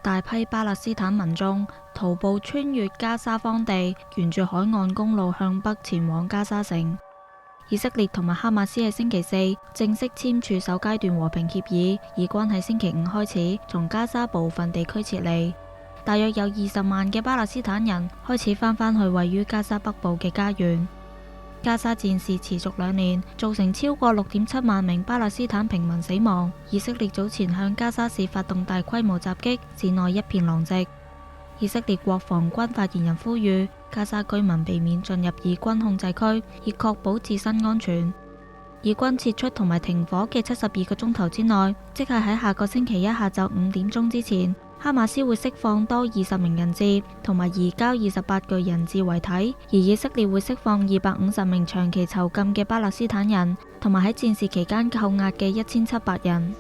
大批巴勒斯坦民眾徒步穿越加沙荒地，沿住海岸公路向北前往加沙城。以色列同埋哈馬斯喺星期四正式簽署首階段和平協議，以軍喺星期五開始從加沙部分地區撤離。大約有20萬嘅巴勒斯坦人開始返去位於加沙北部嘅家園。加沙戰事持續2年，造成超過6.7萬名巴勒斯坦平民死亡。以色列早前向加沙市發動大規模襲擊，市內一片狼藉。以色列國防軍發言人呼籲加沙居民避免進入以軍控制區，以確保自身安全。以軍撤出同埋停火嘅72個鐘頭之內，即係喺下個星期一下晝5點鐘之前，哈馬斯會釋放多20名人質，同埋移交28具人質遺體，而以色列會釋放250名長期囚禁嘅巴勒斯坦人，同埋喺戰事期間扣押嘅1700人。